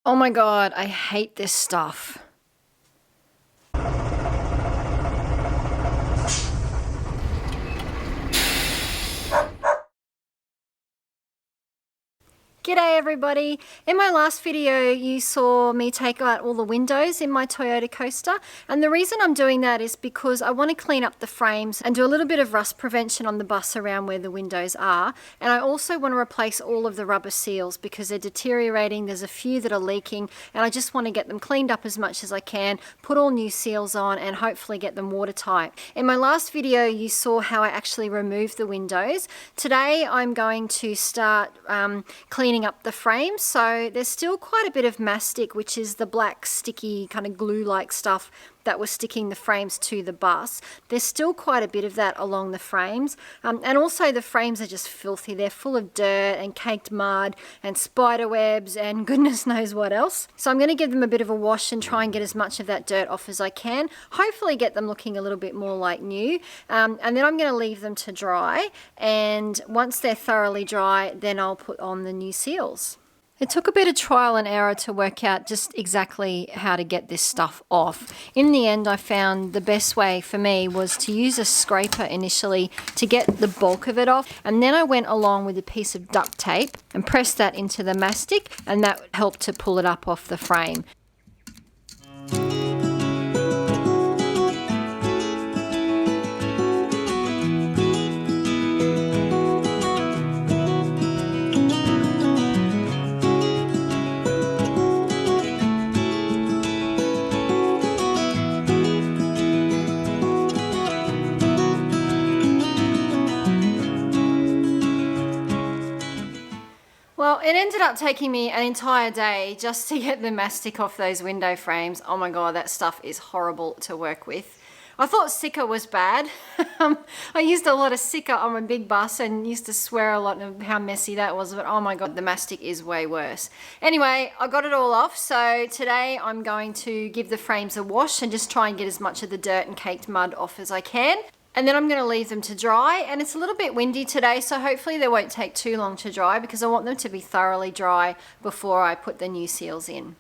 Oh my God, I hate this stuff. G'day everybody! In my last video you saw me take out all the windows in my Toyota Coaster, and the reason I'm doing that is because I want to clean up the frames and do a little bit of rust prevention on the bus around where the windows are, and I also want to replace all of the rubber seals because they're deteriorating. There's a few that are leaking and I just want to get them cleaned up as much as I can, put all new seals on and hopefully get them watertight. In my last video you saw how I actually removed the windows. Today I'm going to start cleaning up the frame. So there's still quite a bit of mastic, which is the black sticky kind of glue-like stuff that was sticking the frames to the bus. There's still quite a bit of that along the frames, and also the frames are just filthy. They're full of dirt and caked mud and spider webs and goodness knows what else. So I'm going to give them a bit of a wash and try and get as much of that dirt off as I can, hopefully get them looking a little bit more like new, and then I'm going to leave them to dry, and once they're thoroughly dry then I'll put on the new seals. It took a bit of trial and error to work out just exactly how to get this stuff off. In the end, I found the best way for me was to use a scraper initially to get the bulk of it off, and then I went along with a piece of duct tape and pressed that into the mastic, and that helped to pull it up off the frame. Well, it ended up taking me an entire day just to get the mastic off those window frames. Oh my God, that stuff is horrible to work with. I thought Sika was bad. I used a lot of Sika on my big bus and used to swear a lot of how messy that was, but oh my God, the mastic is way worse. Anyway, I got it all off, so today I'm going to give the frames a wash and just try and get as much of the dirt and caked mud off as I can. And then I'm going to leave them to dry, and it's a little bit windy today, so hopefully they won't take too long to dry because I want them to be thoroughly dry before I put the new seals in.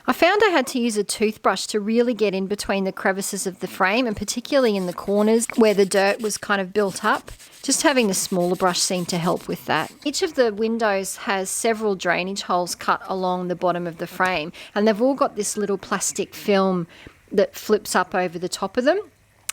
I found I had to use a toothbrush to really get in between the crevices of the frame, and particularly in the corners where the dirt was kind of built up. Just having the smaller brush seemed to help with that. Each of the windows has several drainage holes cut along the bottom of the frame, and they've all got this little plastic film that flips up over the top of them.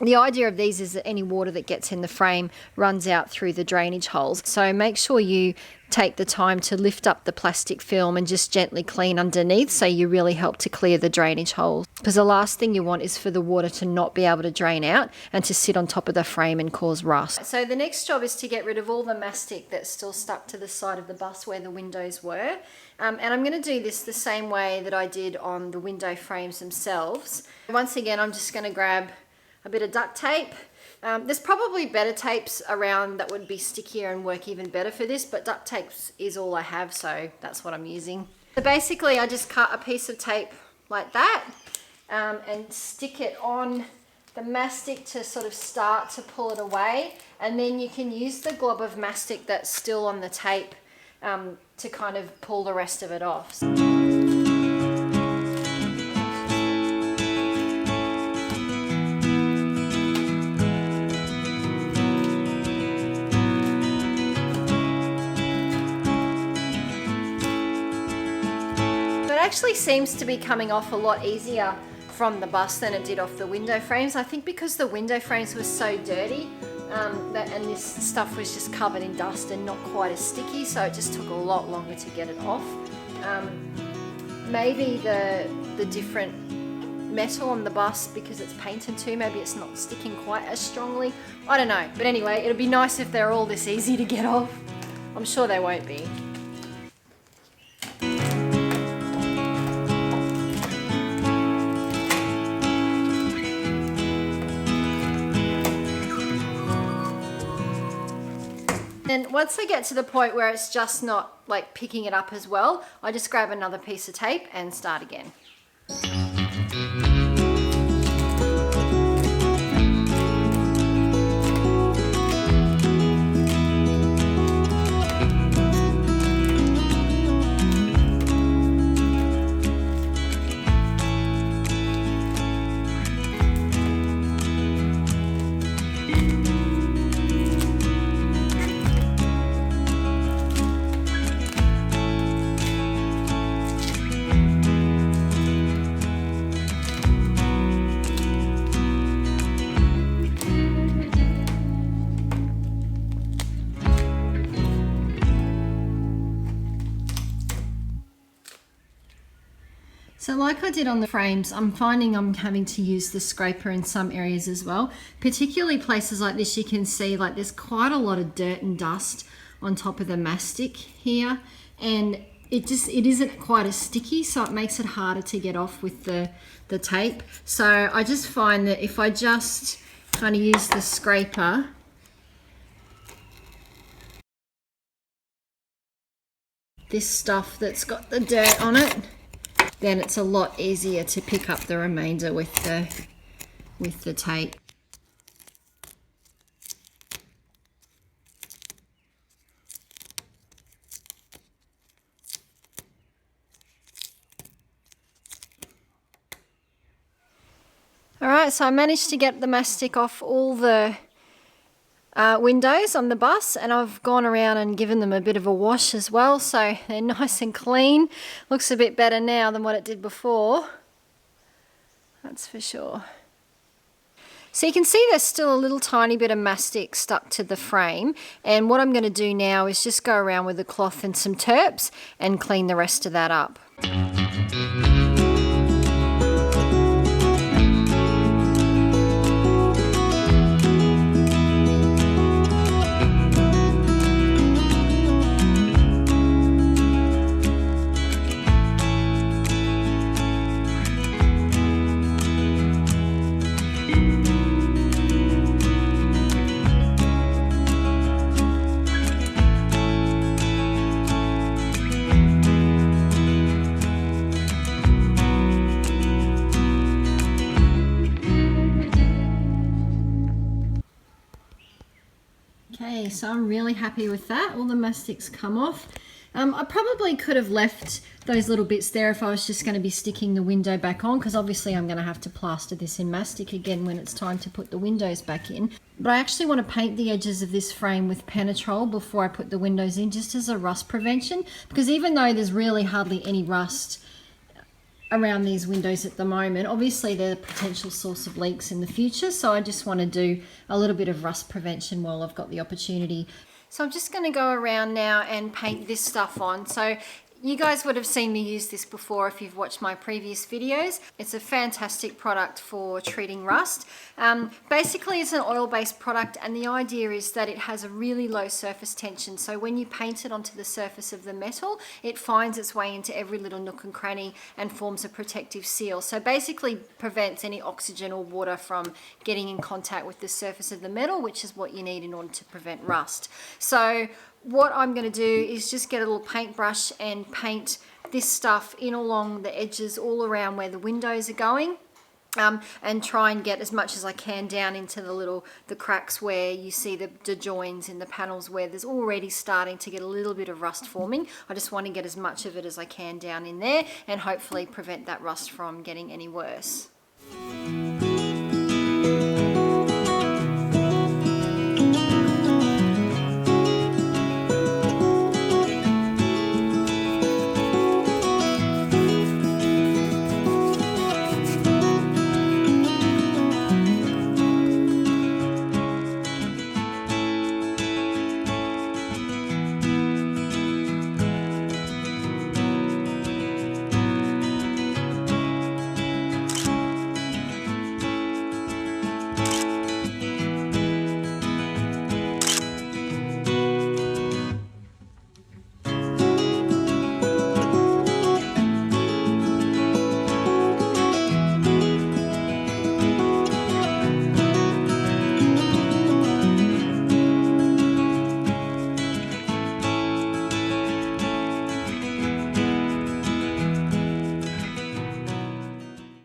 The idea of these is that any water that gets in the frame runs out through the drainage holes. So make sure you take the time to lift up the plastic film and just gently clean underneath, so you really help to clear the drainage holes. Because the last thing you want is for the water to not be able to drain out and to sit on top of the frame and cause rust. So the next job is to get rid of all the mastic that's still stuck to the side of the bus where the windows were. And I'm going to do this the same way that I did on the window frames themselves. Once again, I'm just going to grab a bit of duct tape. There's probably better tapes around that would be stickier and work even better for this, but duct tape is all I have, so that's what I'm using. So basically I just cut a piece of tape like that and stick it on the mastic to sort of start to pull it away, and then you can use the glob of mastic that's still on the tape to kind of pull the rest of it off. Actually seems to be coming off a lot easier from the bus than it did off the window frames. I think because the window frames were so dirty and this stuff was just covered in dust and not quite as sticky, so it just took a lot longer to get it off. Maybe the different metal on the bus, because it's painted too, maybe it's not sticking quite as strongly. I don't know, but anyway, it'd be nice if they're all this easy to get off. I'm sure they won't be. Then then once I get to the point where it's just not like picking it up as well, I just grab another piece of tape and start again. So like I did on the frames, I'm finding I'm having to use the scraper in some areas as well. Particularly places like this, you can see like there's quite a lot of dirt and dust on top of the mastic here. And it isn't quite as sticky, so it makes it harder to get off with the tape. So I just find that if I just kind of use the scraper, this stuff that's got the dirt on it, then it's a lot easier to pick up the remainder with the tape. Alright, so I managed to get the mastic off all the windows on the bus, and I've gone around and given them a bit of a wash as well, so they're nice and clean. Looks a bit better now than what it did before, that's for sure. So you can see there's still a little tiny bit of mastic stuck to the frame, and what I'm going to do now is just go around with a cloth and some terps and clean the rest of that up. Okay, so I'm really happy with that. All the mastic's come off. I probably could have left those little bits there if I was just going to be sticking the window back on, because obviously I'm going to have to plaster this in mastic again when it's time to put the windows back in. But I actually want to paint the edges of this frame with Penetrol before I put the windows in, just as a rust prevention, because even though there's really hardly any rust around these windows at the moment, obviously they're a potential source of leaks in the future, so I just want to do a little bit of rust prevention while I've got the opportunity. So I'm just going to go around now and paint this stuff on. So you guys would have seen me use this before if you've watched my previous videos. It's a fantastic product for treating rust. Basically it's an oil-based product, and the idea is that it has a really low surface tension, so when you paint it onto the surface of the metal, it finds its way into every little nook and cranny and forms a protective seal. So basically prevents any oxygen or water from getting in contact with the surface of the metal, which is what you need in order to prevent rust. So what I'm going to do is just get a little paintbrush and paint this stuff in along the edges all around where the windows are going, and try and get as much as I can down into the cracks where you see the joins in the panels where there's already starting to get a little bit of rust forming. I just want to get as much of it as I can down in there and hopefully prevent that rust from getting any worse.